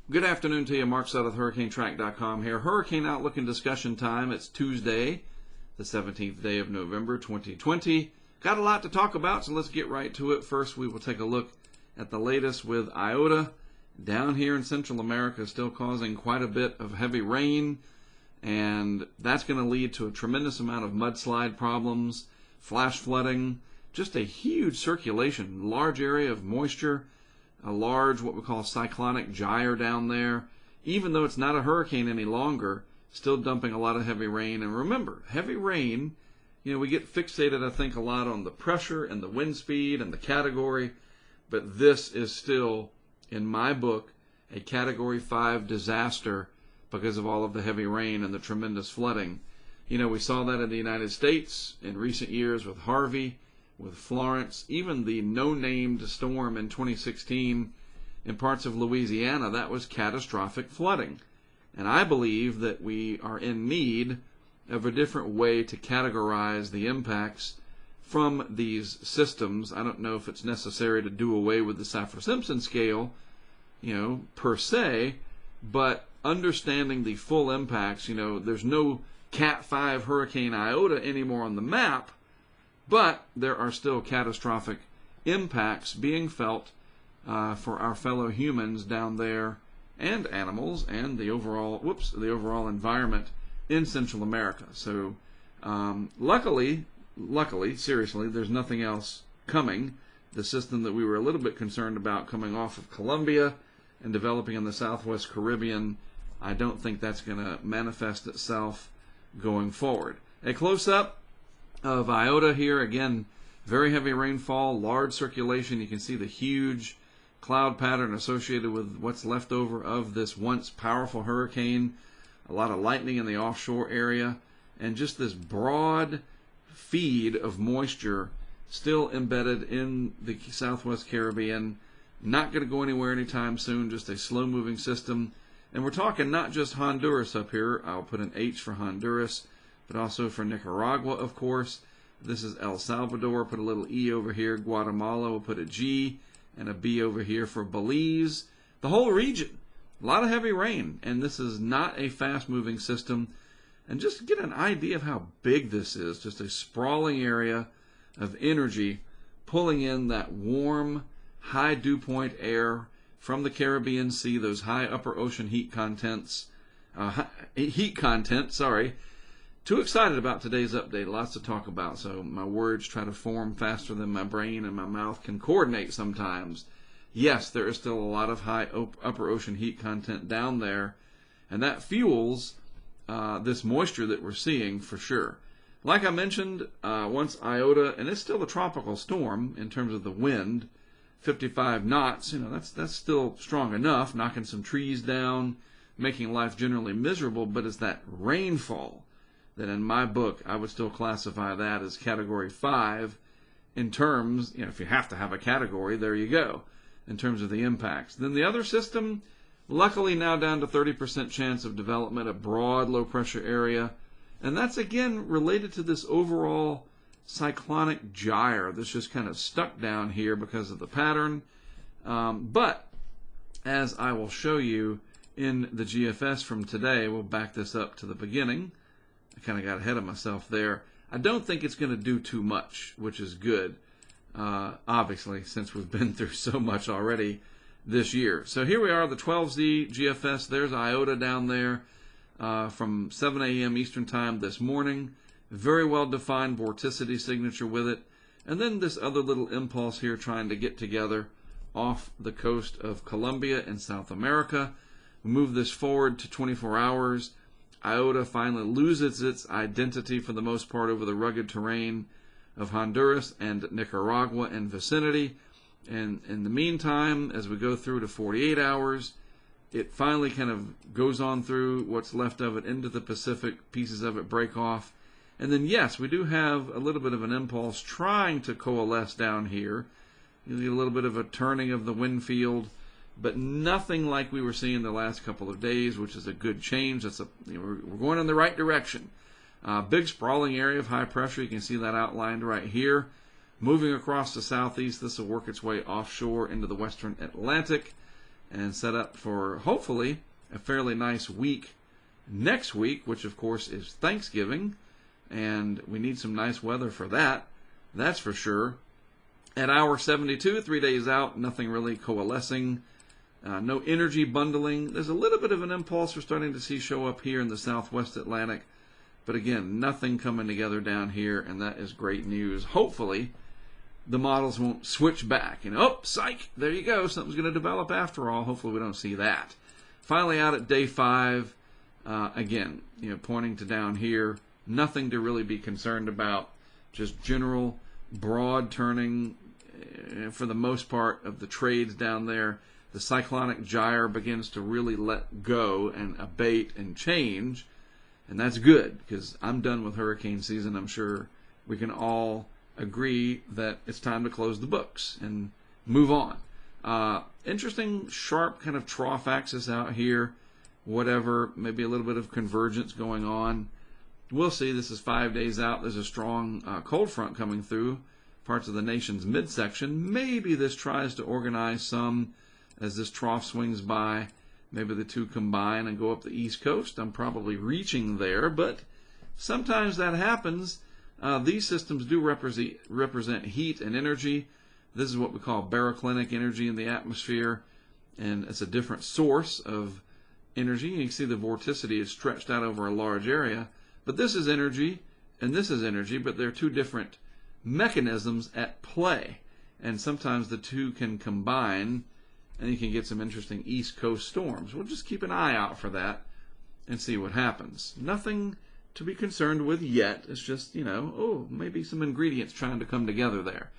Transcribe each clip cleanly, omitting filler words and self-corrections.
Good afternoon to you. Mark Sutton with HurricaneTrack.com here. Hurricane Outlook and discussion time. It's Tuesday, the 17th day of November, 2020. Got a lot to talk about, so let's get right to it. First, we will take a look at the latest with Iota. Down here in Central America, still causing quite a bit of heavy rain, and that's going to lead to a tremendous amount of mudslide problems, flash flooding, just a huge circulation, large area of moisture, a large, what we call cyclonic gyre down there. Even though it's not a hurricane any longer, still dumping a lot of heavy rain. And remember, heavy rain, we get fixated, I think, a lot on the pressure and the wind speed and the category, but this is still, in my book, a Category 5 disaster because of all of the heavy rain and the tremendous flooding. We saw that in the United States in recent years with Harvey, with Florence, even the no-named storm in 2016 in parts of Louisiana. That was catastrophic flooding. And I believe that we are in need of a different way to categorize the impacts from these systems. I don't know if it's necessary to do away with the Saffir-Simpson scale, per se, but understanding the full impacts, there's no Cat 5 Hurricane Iota anymore on the map, but there are still catastrophic impacts being felt for our fellow humans down there, and animals, and the overall environment in Central America. So luckily, seriously, there's nothing else coming. The system that we were a little bit concerned about coming off of Colombia and developing in the Southwest Caribbean, I don't think that's going to manifest itself going forward. A close-up of Iota here. Again, very heavy rainfall, large circulation. You can see the huge cloud pattern associated with what's left over of this once powerful hurricane. A lot of lightning in the offshore area, and just this broad feed of moisture still embedded in the Southwest Caribbean. Not going to go anywhere anytime soon, just a slow-moving system. And we're talking not just Honduras up here. I'll put an H for Honduras, but also for Nicaragua, of course. This is El Salvador. Put a little E over here. Guatemala, we'll put a G and a B over here for Belize. The whole region. A lot of heavy rain, and this is not a fast-moving system. And just to get an idea of how big this is, just a sprawling area of energy pulling in that warm, high dew point air from the Caribbean Sea, those high upper ocean heat content. Too excited about today's update. Lots to talk about, so my words try to form faster than my brain and my mouth can coordinate sometimes. Yes, there is still a lot of high upper ocean heat content down there, and that fuels this moisture that we're seeing for sure. Like I mentioned, once Iota, and it's still a tropical storm in terms of the wind, 55 knots, that's still strong enough, knocking some trees down, making life generally miserable, but it's that rainfall that in my book I would still classify that as Category 5 in terms, if you have to have a category, there you go, in terms of the impacts. Then the other system, luckily now down to 30% chance of development, a broad low pressure area, and that's again related to this overall cyclonic gyre that's just kind of stuck down here because of the pattern. But as I will show you in the GFS from today, we'll back this up to the beginning. I kind of got ahead of myself there. I don't think it's going to do too much, which is good, obviously, since we've been through so much already this year. So here we are, the 12Z GFS. There's Iota down there from 7 a.m. Eastern Time this morning. Very well-defined vorticity signature with it. And then this other little impulse here trying to get together off the coast of Colombia and South America. We move this forward to 24 hours. Iota finally loses its identity for the most part over the rugged terrain of Honduras and Nicaragua and vicinity. And in the meantime, as we go through to 48 hours, it finally kind of goes on through what's left of it into the Pacific. Pieces of it break off. And then, yes, we do have a little bit of an impulse trying to coalesce down here. You get a little bit of a turning of the wind field, but nothing like we were seeing the last couple of days, which is a good change. We're going in the right direction. Big sprawling area of high pressure. You can see that outlined right here. Moving across the southeast, this will work its way offshore into the western Atlantic. and set up for hopefully a fairly nice week next week, which of course is Thanksgiving, and we need some nice weather for that. That's for sure. At hour 72, 3 days out, nothing really coalescing. No energy bundling. There's a little bit of an impulse we're starting to see show up here in the southwest Atlantic. But again, nothing coming together down here, and that is great news. Hopefully, the models won't switch back. Oh, psych, there you go. Something's going to develop after all. Hopefully we don't see that. Finally out at day 5, again, pointing to down here. Nothing to really be concerned about. Just general broad turning for the most part of the trades down there. The cyclonic gyre begins to really let go and abate and change, and that's good because I'm done with hurricane season. I'm sure we can all agree that it's time to close the books and move on. Interesting, sharp kind of trough axis out here. Whatever, maybe a little bit of convergence going on. We'll see. This is 5 days out. There's a strong cold front coming through parts of the nation's midsection. Maybe this tries to organize some as this trough swings by. Maybe the two combine and go up the East Coast. I'm probably reaching there, but sometimes that happens. These systems do represent heat and energy. This is what we call baroclinic energy in the atmosphere, and it's a different source of energy. You can see the vorticity is stretched out over a large area, but this is energy and this is energy, but they're two different mechanisms at play, and sometimes the two can combine and you can get some interesting East Coast storms. We'll just keep an eye out for that and see what happens. Nothing to be concerned with yet. It's just, maybe some ingredients trying to come together there.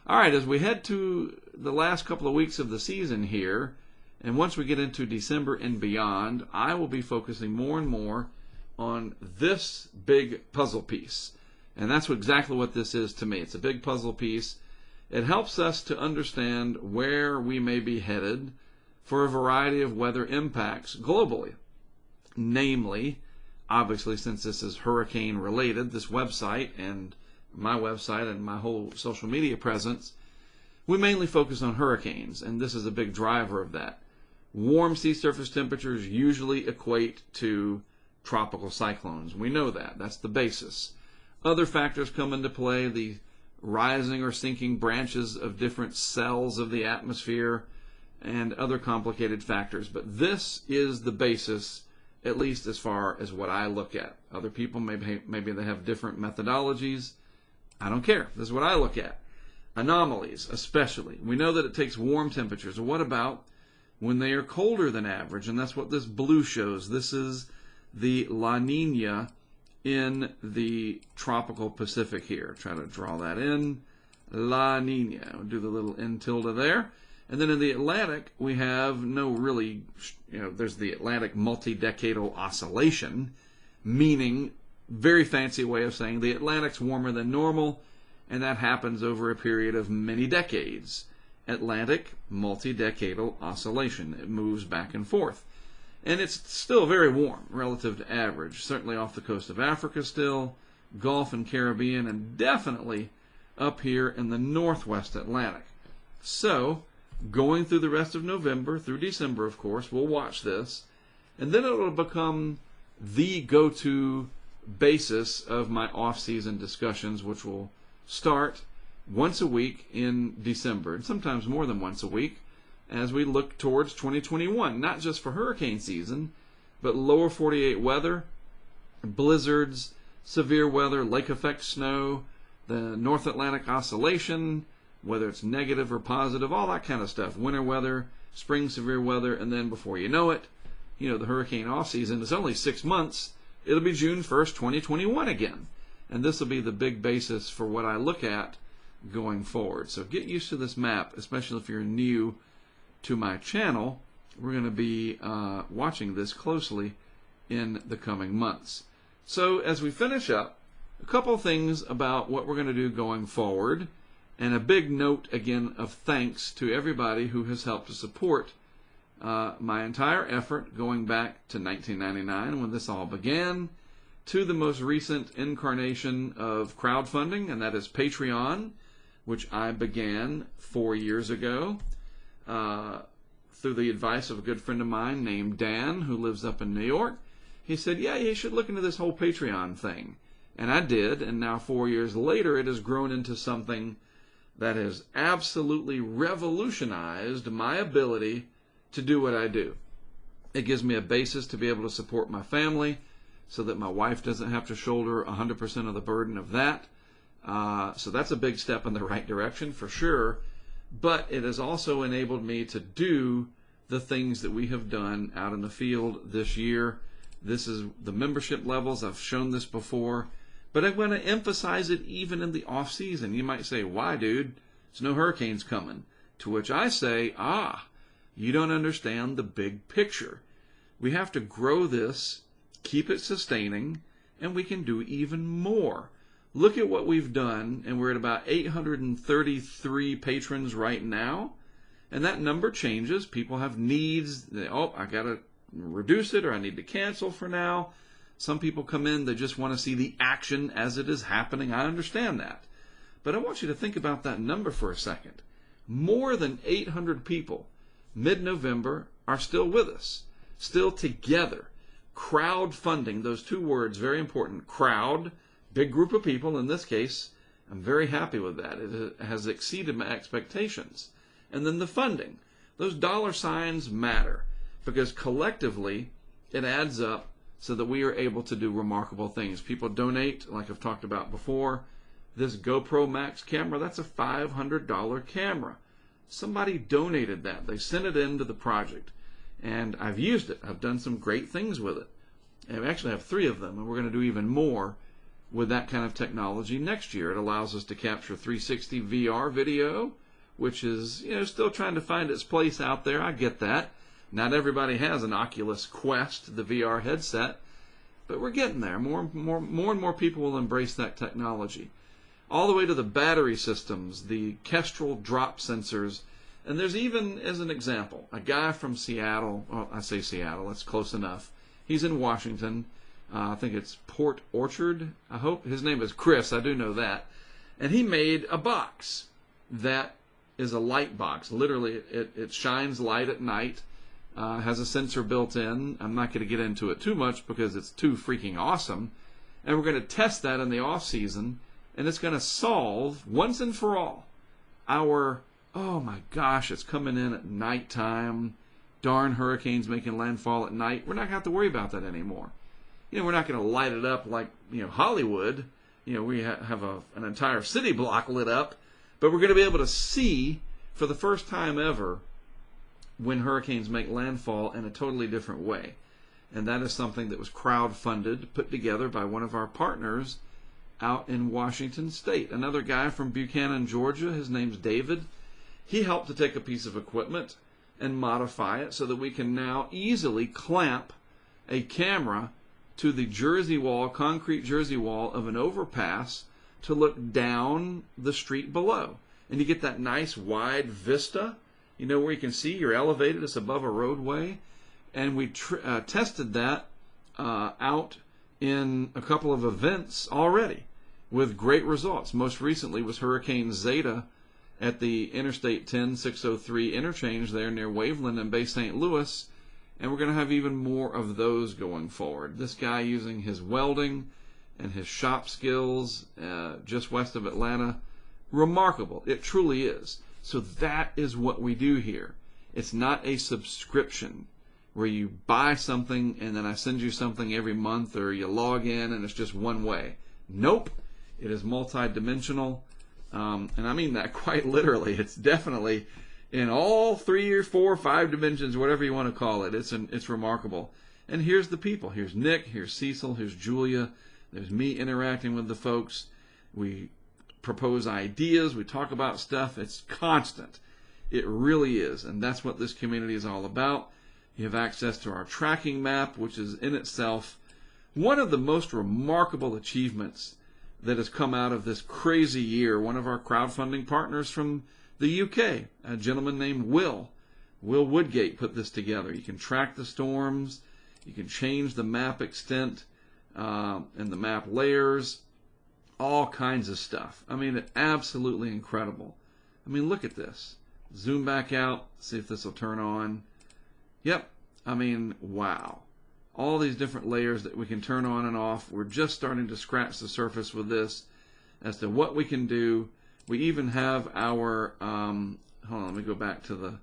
All right, as we head to the last couple of weeks of the season here, and once we get into December and beyond, I will be focusing more and more on this big puzzle piece. And that's exactly what this is to me. It's a big puzzle piece. It helps us to understand where we may be headed for a variety of weather impacts globally. Namely, obviously, since this is hurricane related, this website and my whole social media presence, we mainly focus on hurricanes, and this is a big driver of that. Warm sea surface temperatures usually equate to tropical cyclones. We know that. That's the basis. Other factors come into play, the rising or sinking branches of different cells of the atmosphere and other complicated factors. But this is the basis, at least as far as what I look at. Other people, maybe they have different methodologies. I don't care. This is what I look at. Anomalies, especially. We know that it takes warm temperatures. What about when they are colder than average? And that's what this blue shows. This is the La Nina in the tropical Pacific here. Try to draw that in. La Nina. We'll do the little N tilde there. And then in the Atlantic, we have there's the Atlantic multi-decadal oscillation, meaning, very fancy way of saying the Atlantic's warmer than normal, and that happens over a period of many decades. Atlantic multi-decadal oscillation. It moves back and forth. And it's still very warm relative to average, certainly off the coast of Africa still, Gulf and Caribbean, and definitely up here in the northwest Atlantic. So, going through the rest of November, through December, of course, we'll watch this, and then it will become the go-to basis of my off-season discussions, which will start once a week in December, and sometimes more than once a week, as we look towards 2021, not just for hurricane season, but lower 48 weather, blizzards, severe weather, lake effect snow, the North Atlantic oscillation, whether it's negative or positive, all that kind of stuff, winter weather, spring severe weather, and then before you know it, the hurricane off season is only 6 months. It'll be June 1st, 2021 again. And this will be the big basis for what I look at going forward. So get used to this map, especially if you're new to my channel. We're going to be watching this closely in the coming months. So as we finish up, a couple things about what we're going to do going forward, and a big note again of thanks to everybody who has helped to support my entire effort going back to 1999 when this all began, to the most recent incarnation of crowdfunding, and that is Patreon, which I began 4 years ago. through the advice of a good friend of mine named Dan, who lives up in New York. He said, yeah, you should look into this whole Patreon thing. And I did, and now 4 years later, it has grown into something that has absolutely revolutionized my ability to do what I do. It gives me a basis to be able to support my family so that my wife doesn't have to shoulder 100% of the burden of that. So that's a big step in the right direction for sure. But it has also enabled me to do the things that we have done out in the field this year. This is the membership levels. I've shown this before. But I want to emphasize it even in the off season. You might say, why, dude? There's no hurricanes coming. To which I say, you don't understand the big picture. We have to grow this, keep it sustaining, and we can do even more. Look at what we've done, and we're at about 833 patrons right now. And that number changes. People have needs. I got to reduce it, or I need to cancel for now. Some people come in, they just want to see the action as it is happening. I understand that. But I want you to think about that number for a second. More than 800 people, mid-November, are still with us, still together. Crowdfunding, those two words, very important. Crowd, big group of people. In this case, I'm very happy with that. It has exceeded my expectations. And then the funding. Those dollar signs matter because collectively it adds up so that we are able to do remarkable things. People donate, like I've talked about before. This GoPro Max camera, that's a $500 camera. Somebody donated that. They sent it into the project. And I've used it. I've done some great things with it. And we actually have 3 of them, and we're going to do even more with that kind of technology next year. It allows us to capture 360 VR video, which is, still trying to find its place out there. I get that. Not everybody has an Oculus Quest, the VR headset, but we're getting there. More and more people will embrace that technology. All the way to the battery systems, the Kestrel drop sensors, and there's even, as an example, a guy from Seattle. Well, I say Seattle, that's close enough. He's in Washington. I think it's Port Orchard, I hope. His name is Chris, I do know that. And he made a box that is a light box. Literally, it shines light at night. Has a sensor built in. I'm not going to get into it too much because it's too freaking awesome. And we're going to test that in the off season, and it's going to solve once and for all our, oh my gosh, it's coming in at nighttime. Darn hurricanes making landfall at night. We're not going to have to worry about that anymore. We're not going to light it up like Hollywood. We have an entire city block lit up, but we're going to be able to see for the first time ever when hurricanes make landfall in a totally different way. And that is something that was crowdfunded, put together by one of our partners out in Washington State. Another guy from Buchanan, Georgia, his name's David. He helped to take a piece of equipment and modify it so that we can now easily clamp a camera to the concrete jersey wall of an overpass to look down the street below. And you get that nice wide vista, where you can see you're elevated, it's above a roadway. And we tested that out in a couple of events already with great results. Most recently was Hurricane Zeta at the Interstate 10-603 interchange there near Waveland and Bay St. Louis. And we're going to have even more of those going forward. This guy using his welding and his shop skills just west of Atlanta. Remarkable. It truly is. So that is what we do here. It's not a subscription where you buy something and then I send you something every month, or you log in and it's just one way. Nope. It is multidimensional. And I mean that quite literally. It's definitely in all 3 or 4 or 5 dimensions, whatever you want to call it. It's remarkable. And here's the people. Here's Nick. Here's Cecil. Here's Julia. There's me interacting with the folks. We propose ideas. We talk about stuff. It's constant. It really is. And that's what this community is all about. You have access to our tracking map, which is in itself one of the most remarkable achievements that has come out of this crazy year. One of our crowdfunding partners from the UK, a gentleman named Will Woodgate, put this together. You can track the storms. You can change the map extent and the map layers. All kinds of stuff. I mean, absolutely incredible. I mean, look at this. Zoom back out. See if this will turn on. Yep. I mean, wow. All these different layers that we can turn on and off. We're just starting to scratch the surface with this as to what we can do. We even have our, hold on, let me go back to the,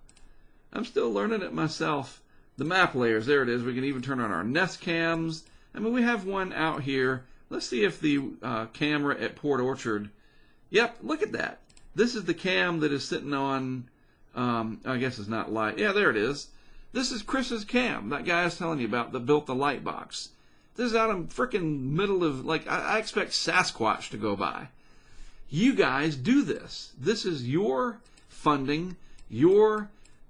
I'm still learning it myself. The map layers, there it is. We can even turn on our Nest cams. I mean, we have one out here. Let's see if the camera at Port Orchard, yep, look at that. This is the cam that is sitting on, I guess it's not light. Yeah, there it is. This is Chris's cam, that guy I was telling you about that built the light box. This is out in freaking middle of, like, I expect Sasquatch to go by. You guys do this. This is your funding, your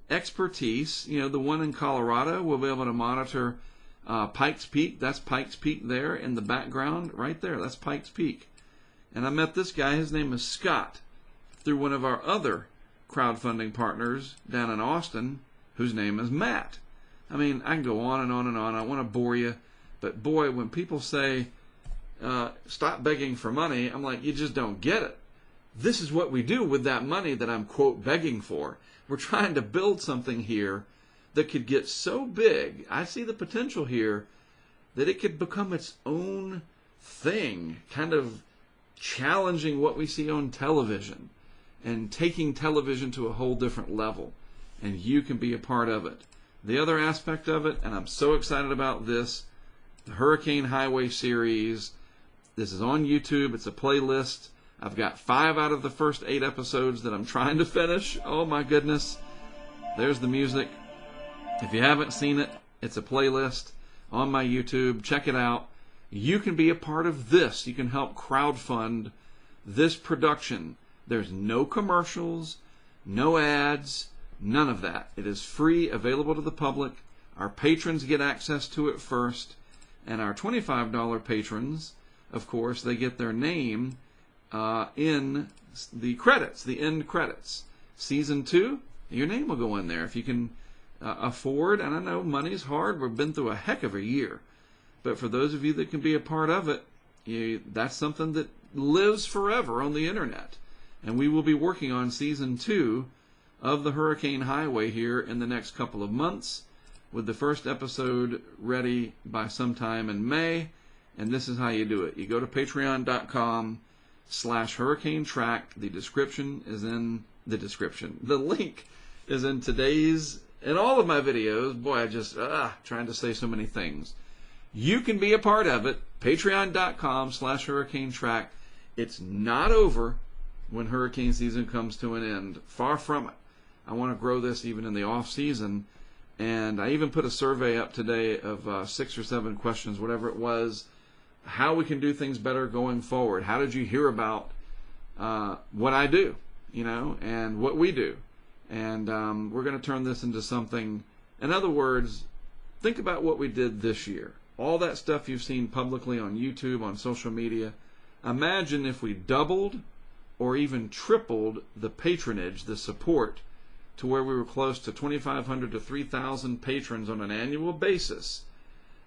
expertise. You know, the one in Colorado will be able to monitor Pikes Peak. That's Pikes Peak there in the background, right there. That's Pikes Peak. And I met this guy, his name is Scott, through one of our other crowdfunding partners down in Austin, whose name is Matt. I mean, I can go on and on and on. I want to bore you. But boy, when people say, stop begging for money, I'm like, you just don't get it. This is what we do with that money that I'm, quote, begging for. We're trying to build something here that could get so big. I see the potential here that it could become its own thing, kind of challenging what we see on television and taking television to a whole different level. And you can be a part of it. The other aspect of it, and I'm so excited about this, the Hurricane Highway series. This is on YouTube. It's a playlist. I've got 5 out of the first 8 episodes that I'm trying to finish. Oh my goodness. There's the music. If you haven't seen it, it's a playlist on my YouTube. Check it out. You can be a part of this. You can help crowdfund this production. There's no commercials, no ads, none of that. It is free, available to the public. Our patrons get access to it first. And our $25 patrons, of course, they get their name in the credits, the end credits. Season 2, your name will go in there. If you can afford, and I know money's hard, we've been through a heck of a year. But for those of you that can be a part of it, that's something that lives forever on the internet. And we will be working on Season 2 of the Hurricane Highway here in the next couple of months, with the first episode ready by sometime in May. And this is how you do it. You go to patreon.com/HurricaneTrack. The description is in the description. The link is in today's, in all of my videos. Boy, I just, trying to say so many things. You can be a part of it. Patreon.com/HurricaneTrack. It's not over when hurricane season comes to an end. Far from it. I want to grow this even in the off season. And I even put a survey up today of 6 or 7 questions, whatever it was, how we can do things better going forward. How did you hear about what I do, and what we do? And we're going to turn this into something. In other words, think about what we did this year. All that stuff you've seen publicly on YouTube, on social media. Imagine if we doubled or even tripled the patronage, the support, to where we were close to 2,500 to 3,000 patrons on an annual basis.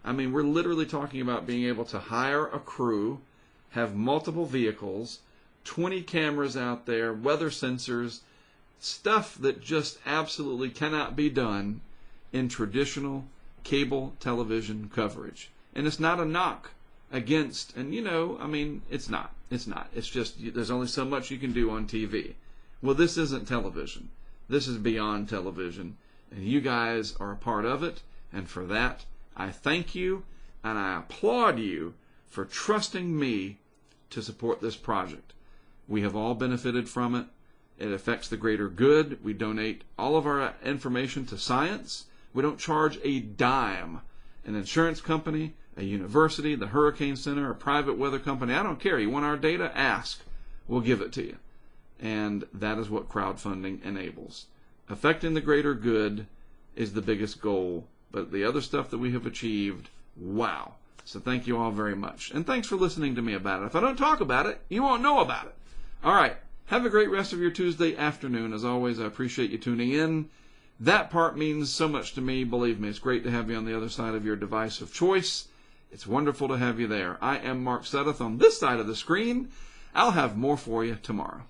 I mean, we're literally talking about being able to hire a crew, have multiple vehicles, 20 cameras out there, weather sensors, stuff that just absolutely cannot be done in traditional cable television coverage. And it's not a knock against, and it's not. It's not. It's just, there's only so much you can do on TV. Well, this isn't television. This is beyond television, and you guys are a part of it, and for that, I thank you, and I applaud you for trusting me to support this project. We have all benefited from it. It affects the greater good. We donate all of our information to science. We don't charge a dime. An insurance company, a university, the Hurricane Center, a private weather company, I don't care. You want our data? Ask. We'll give it to you. And that is what crowdfunding enables. Affecting the greater good is the biggest goal. But the other stuff that we have achieved, wow. So thank you all very much. And thanks for listening to me about it. If I don't talk about it, you won't know about it. All right. Have a great rest of your Tuesday afternoon. As always, I appreciate you tuning in. That part means so much to me. Believe me, it's great to have you on the other side of your device of choice. It's wonderful to have you there. I am Mark Sudduth on this side of the screen. I'll have more for you tomorrow.